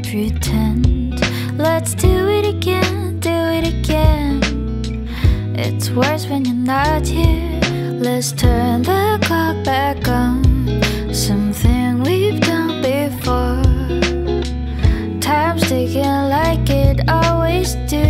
pretend. Let's do it again, do it again. It's worse when you're not here. Let's turn the clock back on. Something we've done before. Time's ticking like it always do.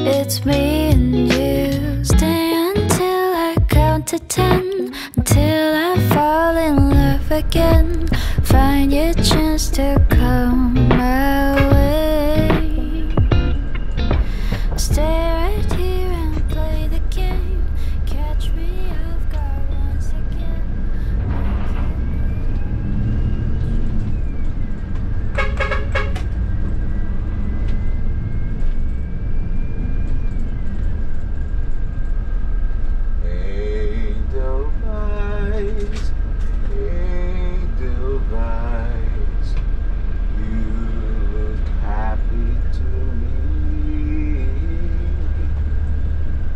It's me and you. Stay until I count to 10. Until I fall in love again. Find your chance to come my way. Stay right here and play the game. Catch me off guard once again. Edelweiss, you look happy to me,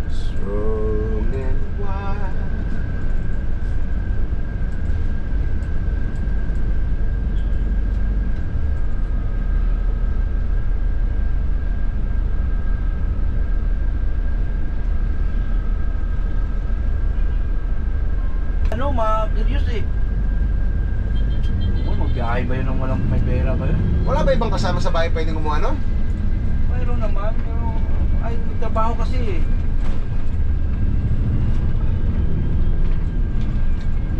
strong and wise. Ano, ma-curious eh. Magbiyahe ba yun ng walang may pera ba yun? Wala ba ibang kasama sa bahay pwedeng gumawa nun? Mayroon naman, pero ay nagtrabaho kasi eh.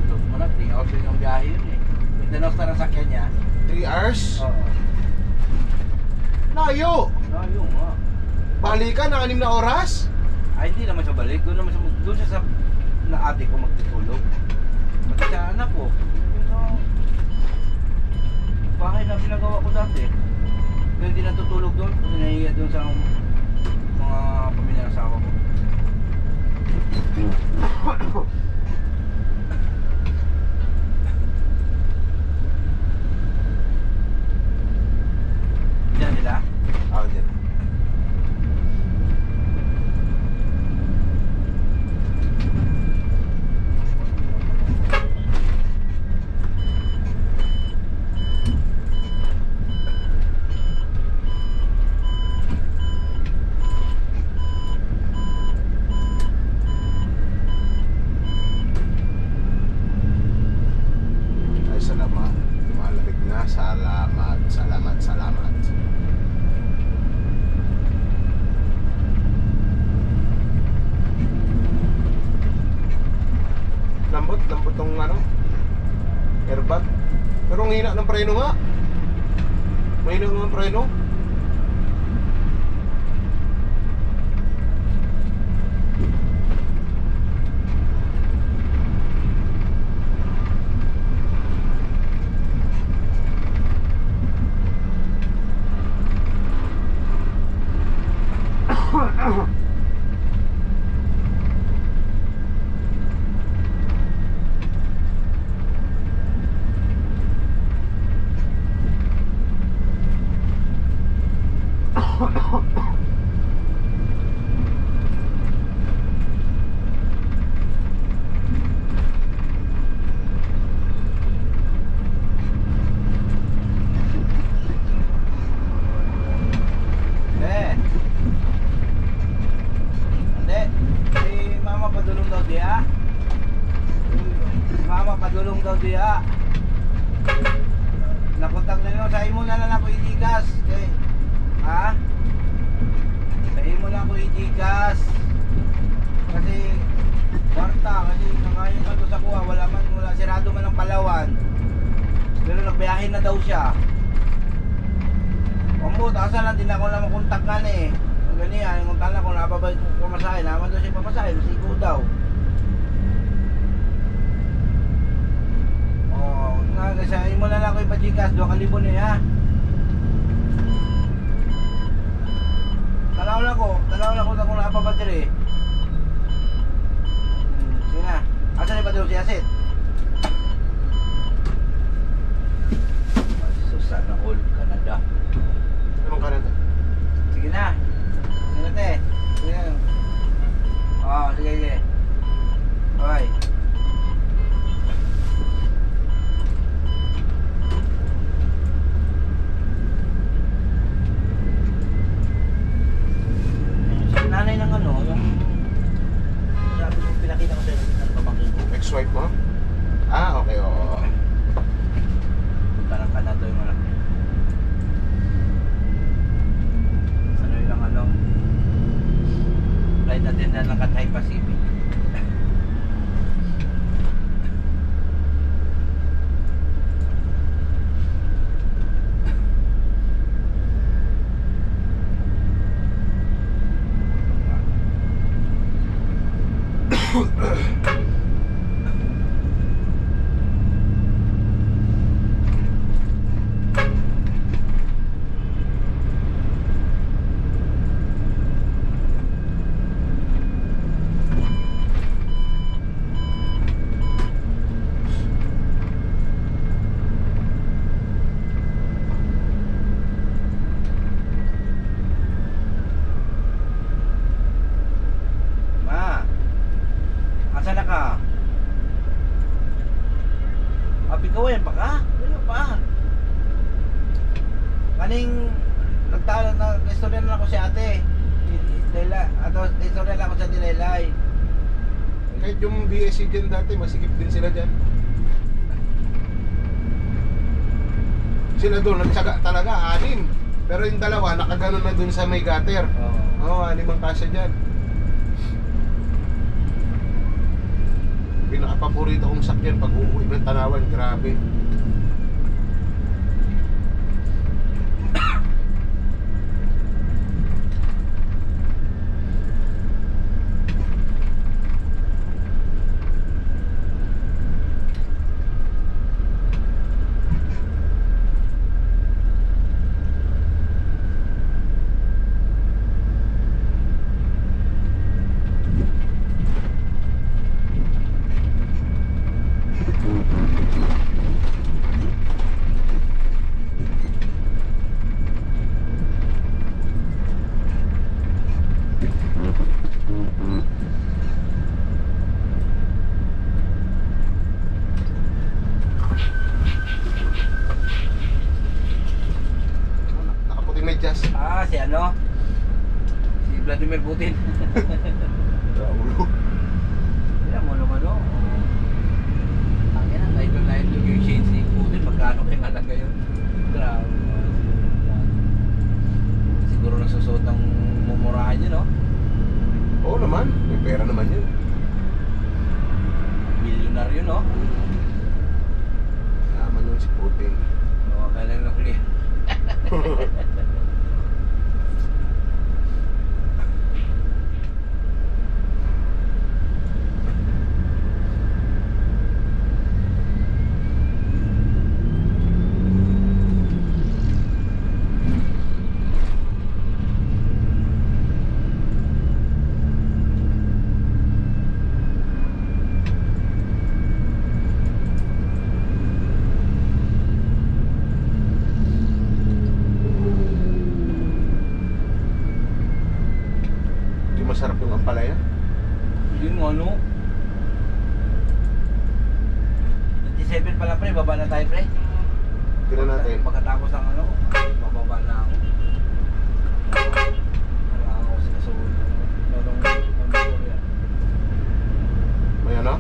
Ito mo na, 3 hours din yung biyahe yun eh. Mindanao sa nasakyan niya. 3 hours? Oo. Layo! Layo nga. Balikan na 6 na oras? Ay hindi naman siya balik, doon siya sa na ate ko magtutulog. Pati sa anak ko. Yung sa bahay na pinagawa ko dati. Pero hindi natutulog doon. Kasi nahihiya doon sa mga pamilya ng asawa ko. Diyan nila? Oo, dyan. Salamat. Malamig na. Salamat. Salamat. Salamat. Lambot. Lambot tong ano airbag. Pero ang hina ng preno nga. Mahina nga ang preno. Padulong daw diya. Nakontak na nyo, sa imo na lang ako i-Gcash. Okay. Ha? Sa imo na ako i-Gcash. Kasi kwarta, kasi nangayon ka to sa kuha. Wala sirado man ang Palawan. Pero nagbiyahin na daw siya. Kumbut, asa lang din ako na makontak ka na eh. Ganyan, yung tala ko napabay ko pamasahin. Naman daw siya pamasahin, sigo daw. Kasi imo na lang ako ipa-Gcash 2,000 eh ha. Tanaw na ko na kung napabatiri. Sige na. Asa na ba daw si Asit? Susana all Canada. Anong Canada? Sige na. Sige na te. Sige na. Oo, sige. Bye. nanay ng ano, yung sabi ko, pinakita ko sa'yo ng pamangkin ko. Ex-wife mo? Ah, okay, oo. Punta ng Canada yung anak niya. Ano yun ang ano? Flight attendant ng Cathay Pacific. Ma, asa na ka? Apigawayan pa ka? Ano pa? Kaning nag-istorya na ako si ate. Lela, ato istorya na ako sa Dilelay. Kahit yung BSC dyan dati, masikip din sila dyan. Sila doon, nagtsaga talaga, 6. Pero yung dalawa, nakaganon na doon sa may gutter. Oo, 6 ang kasya dyan. Pinaka-paborito kong sakyan pag uuwi ng Tanawan, grabe. Nakaputing medyas. Ah, si ano? Si Vladimir Putin. Raulo. Kaya mo naman o. Tangin ang idol na idol yung shades ni Putin. Magkano kayong alaga yun? Grabe. Siguro nagsusot ng mumurahan yun, no? Oo naman, may pera naman yun. Milyonaryo, no? Naman yun si Putin. Oo, kailan na clear. Hindi masarap yung ampalaya. Yun ano? 27 pala pre, baba na tayo pre. Tignan natin. Pagkatapos ng ano, bababa na ako. Wala ako sa kasunod. Merong yan. May ano?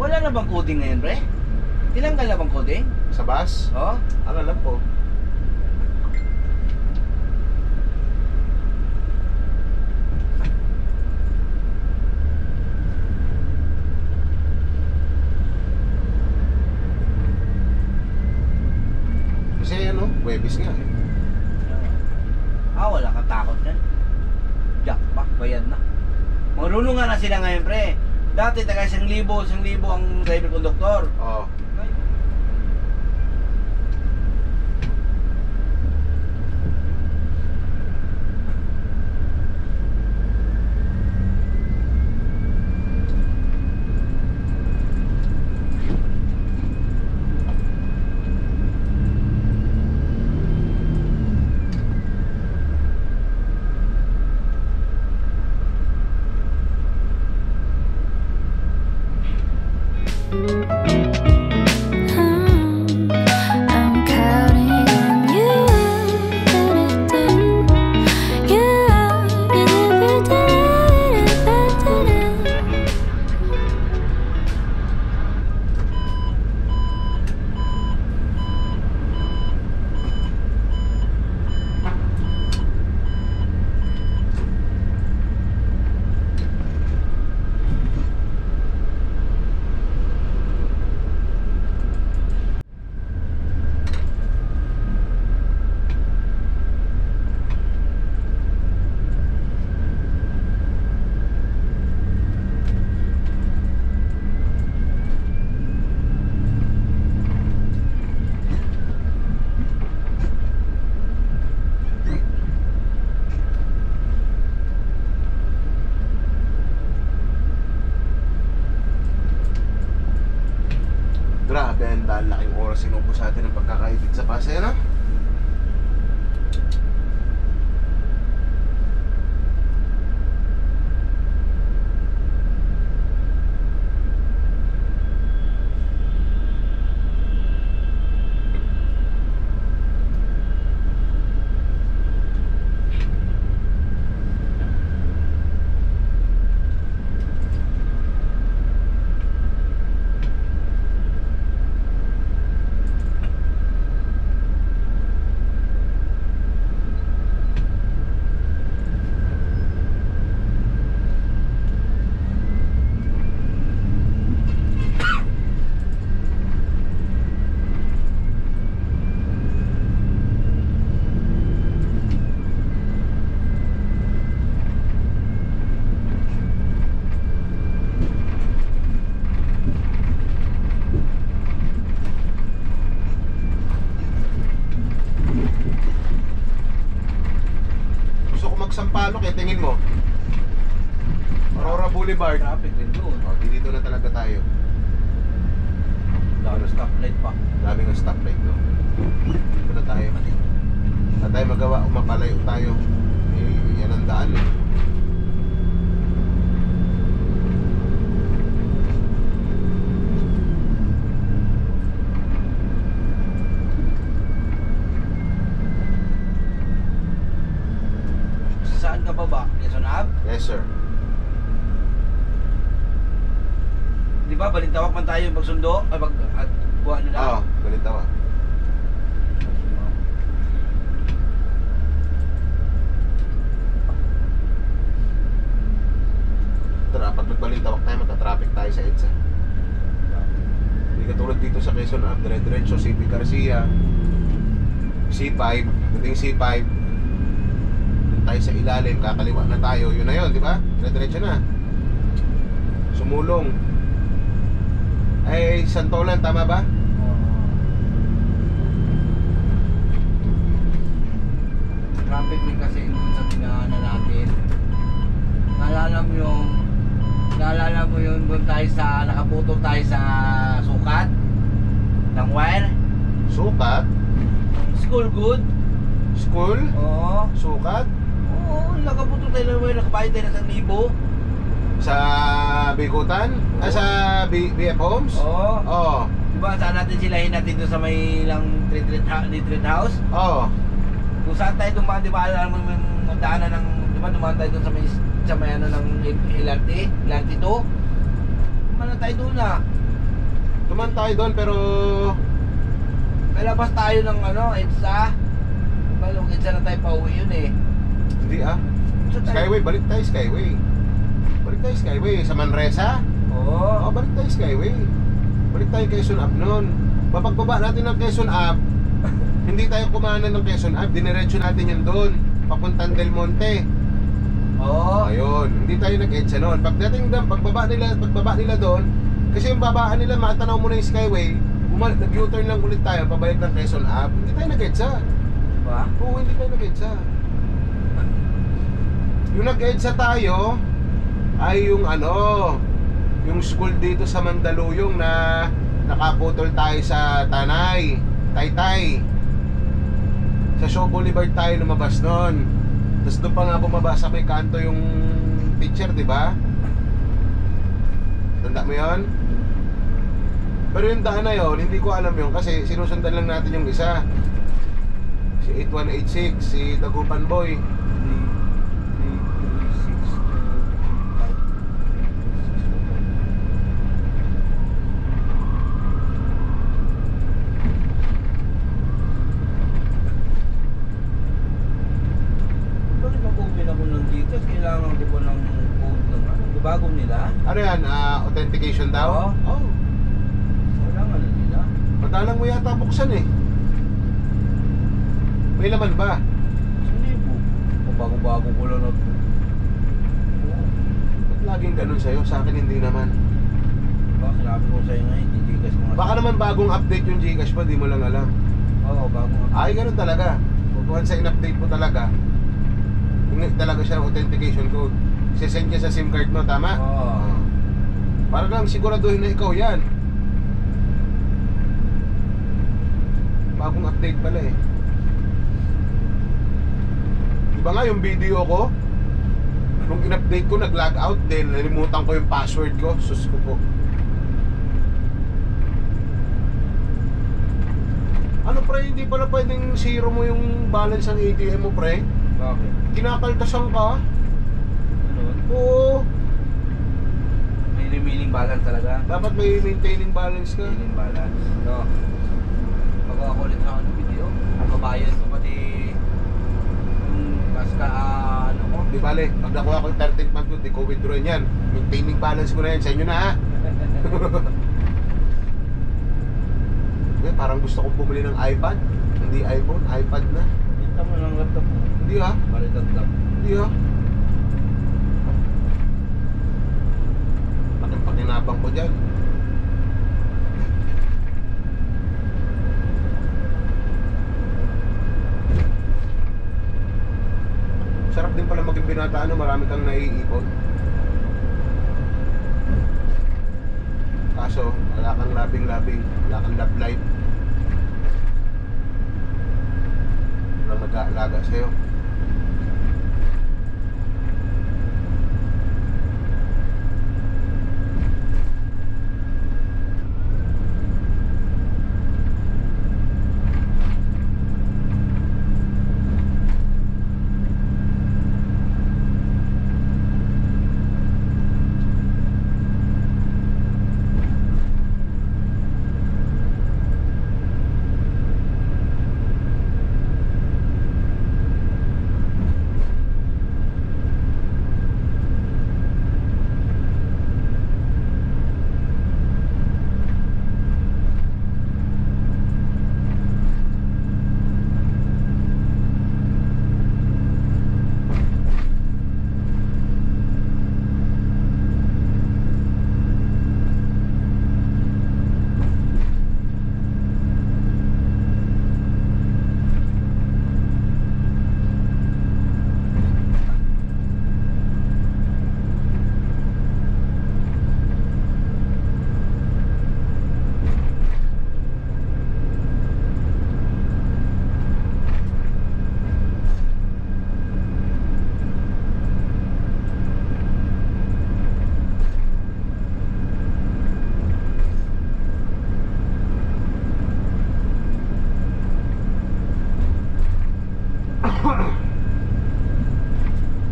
Wala na bang coding ngayon pre? Tinanggal na bang coding? Sa bus? Oo. Ang alam ko. Kasi ano, Webis nga eh. Ah, wala kang takot yan. Jackpot, bayad na. Marunong nga na sila ngayon pre. Dati taga 1,000 ang driver conductor. Oo. oras sinupo sa atin ang pagkakaitid sa Pasay, ano? Sampaloc eh, tingin mo Aurora Boulevard. Traffic din doon. Oh, dito na talaga tayo. Dami stoplight pa. Daming stoplight doon. Dito na tayo. Na tayo magawa, umapalayo tayo. Eh, yan ang daan eh. Saan ka pa ba? Quezon Ave? Yes sir. Di ba, balintawak man tayo yung pagsundo? Ay, at buwan nila? Oo, balitawa. Pag nagbalintawak tayo, magka-traffic tayo sa EDSA. Hindi katulad dito sa Quezon Ave, dire-diretso, CP Garcia, C5, dating C5, doon tayo sa ilalim, kakaliwa na tayo, yun na yun, di ba? Dire-diretso na. Sumulong. Ay, Santolan, tama ba? Traffic din kasi doon sa tinaanan natin. Naalala mo yung doon tayo sa, nakaputol tayo sa sukat ng wire? Sukat? School good? School? Oo. Sukat? Oo, nakaputol tayo ng wire, nakabayad tayo ng 1,000. Sa Bikutan? Ah, sa BF Homes? Oo. Oo. Diba saan natin silahin natin doon sa may ilang retreat house? Oo. Kung saan tayo dumaan, diba alam mo yung daanan ng, diba dumaan tayo doon sa may ano ng LRT 2? Dumaan na tayo doon na. Tuman tayo doon pero May labas tayo ng ano, EDSA. Balong EDSA na tayo pauwi yun eh. hindi ah. Skyway, balik tayo Skyway. Balik tayo Skyway sa Manresa. Oo. Oo, balik tayo Skyway. Balik tayo Quezon Ave noon. Papagbaba natin ng Quezon Ave, hindi tayo kumanan ng Quezon Ave, diniretso natin yun doon, papuntang Del Monte. Oo. Ayun, hindi tayo nag-EDSA noon. Pagbaba nila doon, kasi yung babaan nila, matanaw mo na yung Skyway, nag-U-turn lang ulit tayo, pabalik ng Quezon Ave. Hindi tayo nag-EDSA. Diba? Oo, hindi tayo nag-EDSA. Yung nag-EDSA tayo ay yung ano, yung school dito sa Mandaluyong na nakaputol tayo sa Taytay. Sa Shaw Boulevard tayo lumabas noon. Tapos doon pa nga bumaba sa may kanto yung teacher, di ba? Tanda mo yun? Pero yung daan na yun, hindi ko alam yun kasi sinusundan lang natin yung isa. Si 8186, si Dagupan Boy. Kailangan ko po ng code ng ano, bagong nila. Ano yan? Authentication daw? Oo. Oh. Kailangan na nila. Madalang mo yata buksan eh. May laman ba? Hindi po. Kung bago-bago ko lang na. Ba't laging ganun sa'yo? Sa akin hindi naman. Baka sinabi ko sa'yo nga, hindi Gcash mga. Baka naman bagong update yung Gcash pa, di mo lang alam. Oo, bagong update. Ay, ganun talaga. Kung sa in-update mo talaga, talaga siya ng authentication code. Sisend niya sa SIM card mo, tama? Oo. Para lang siguraduhin na ikaw yan. Bagong update pala eh. Diba nga yung video ko, nung in-update ko, nag-log out din. Nalimutan ko yung password ko. Sus ko po. Ano pre, hindi pala pwedeng zero mo yung balance ng ATM mo pre. Bakit? Kinakaltasan ka. Ano? Oo. May remaining balance talaga. Dapat may maintaining balance ka. Remaining balance. No. Magawa ko ulit sa ano video. Mabayad ko pati yung basta ano ko. Di bale, pag nakuha ko yung 13th month ko, di ko withdraw yan. Maintaining balance ko na yan, sa inyo na ha. Parang gusto kong bumili ng iPad. Hindi iPhone, iPad na. Kita mo ng laptop mo. Hindi ha. Balitat lang. Hindi ha. Laking pakinabang ko dyan. Sarap din pala maging binata, ano, marami kang naiipon. Kaso, wala kang labing-labing, wala kang love life. Walang nag-aalaga sa'yo.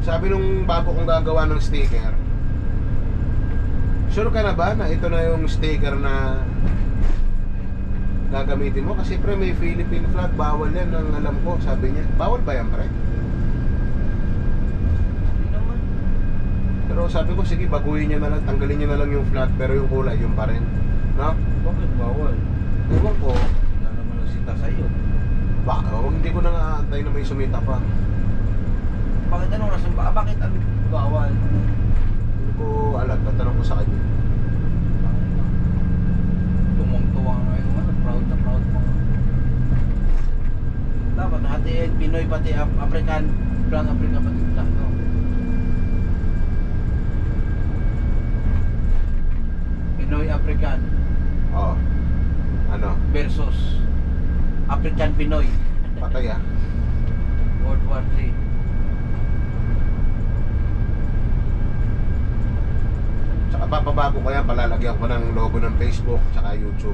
Sabi nung bago kong gagawa ng sticker, sure ka na ba na ito na yung sticker na gagamitin mo? Kasi pre, may Philippine flag, bawal yan ang alam ko, sabi niya. Bawal ba yan pre? Hindi naman. Pero sabi ko, sige, baguhin niya na lang, tanggalin niya na lang yung flag, pero yung kulay, yung pa rin. No? Bakit bawal? Ewan ko. Wala naman nagsita sa'yo. Hindi ko na nga antay na may sumita pa. Bakit ano rason ba? Bakit ang bawal? Hindi ko alam, tatanong ko sa kanya. Tumong-tuwa nga yung ano, proud na proud mo. Dapat hatiin Pinoy pati African, Black Africa pati Black, no? Pinoy African Oo. Ano? versus African Pinoy. Patay ah. World War III. Tsaka papabago ko yan, palalagyan ko ng logo ng Facebook tsaka YouTube.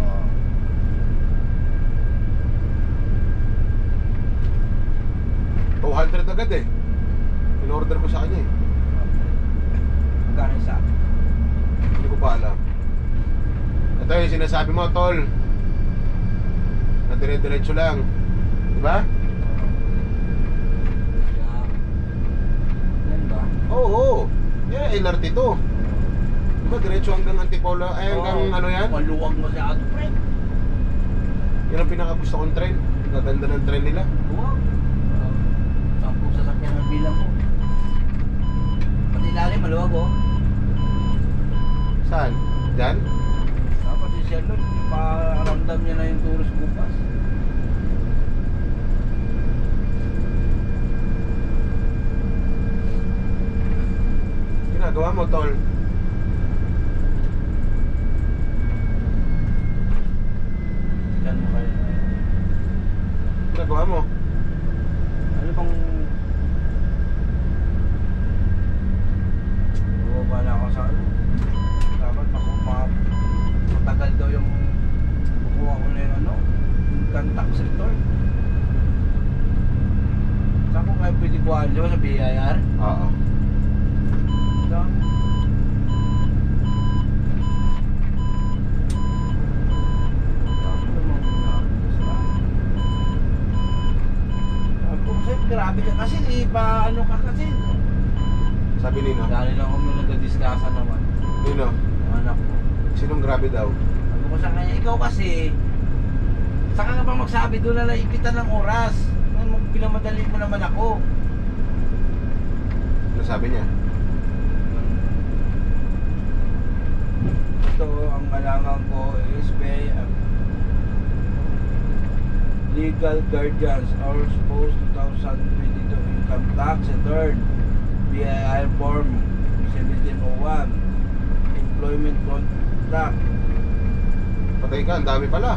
Oh. $200 agad eh. In-order ko sa kanya eh. Magkano isa? Hindi ko pa alam. Ito yung sinasabi mo, tol, na dire-diretso lang. Diba? Yan ba? Oo. Yan, LRT to. Diba, diretso hanggang Antipolo, ay hanggang ano yan? Maluwag mo si Ato Fred. Yan ang pinakagusto kong tren. Gaganda ng tren nila. Luwag. 10 sasakyan ang bilang mo. Pati ilalim, maluwag oh. Saan? Diyan? Dapat si Sherlock, iparamdam niya na yung tourist bukas. Ginagawa mo, tol. ikuhaan nyo sa BIR. Oo. Ito. Grabe ka kasi, pa ano ka kasi. Sabi nino. Dali lang kami nagdiscussa naman. Nino. Ang anak ko. Sinong grabe daw? Sabi ko sa kanya, ikaw kasi, saka ka bang magsabi doon na naipitan ng oras? Pinamadali mo naman ako. Ano sabi niya? Ito, ang alangan ko is legal guardians are supposed 2022 income tax return BIR form 1701 employment contract. Patay ka, ang dami pala.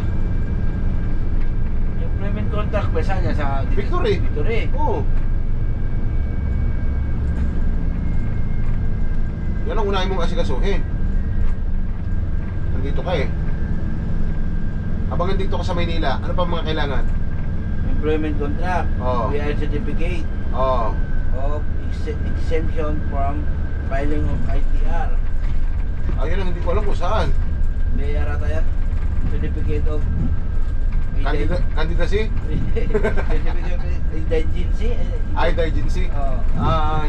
Employment contract ba saan niya? Sa Victory. Victory. Oo. Yan ang unahin mong asikasuhin. Nandito ka eh. Habang nandito ka sa Maynila, ano pa mga kailangan? Employment contract, Oo. BIR certificate Oo. of exemption from filing of ITR. Ayun ang hindi ko alam kung saan. BIR ata yan? Certificate of Candidacy? Certificate of indigency? ID agency? Oo.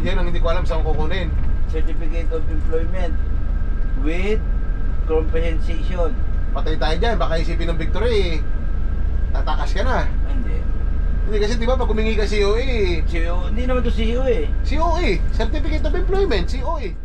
Yan ang hindi ko alam saan kukunin. Certificate of employment with compensation. Patay tayo dyan, baka isipin ng Victory, tatakas ka na. Hindi. Hindi kasi di ba pag humingi ka COE, CEO, hindi naman to CEO eh. COE, Certificate of Employment, COE.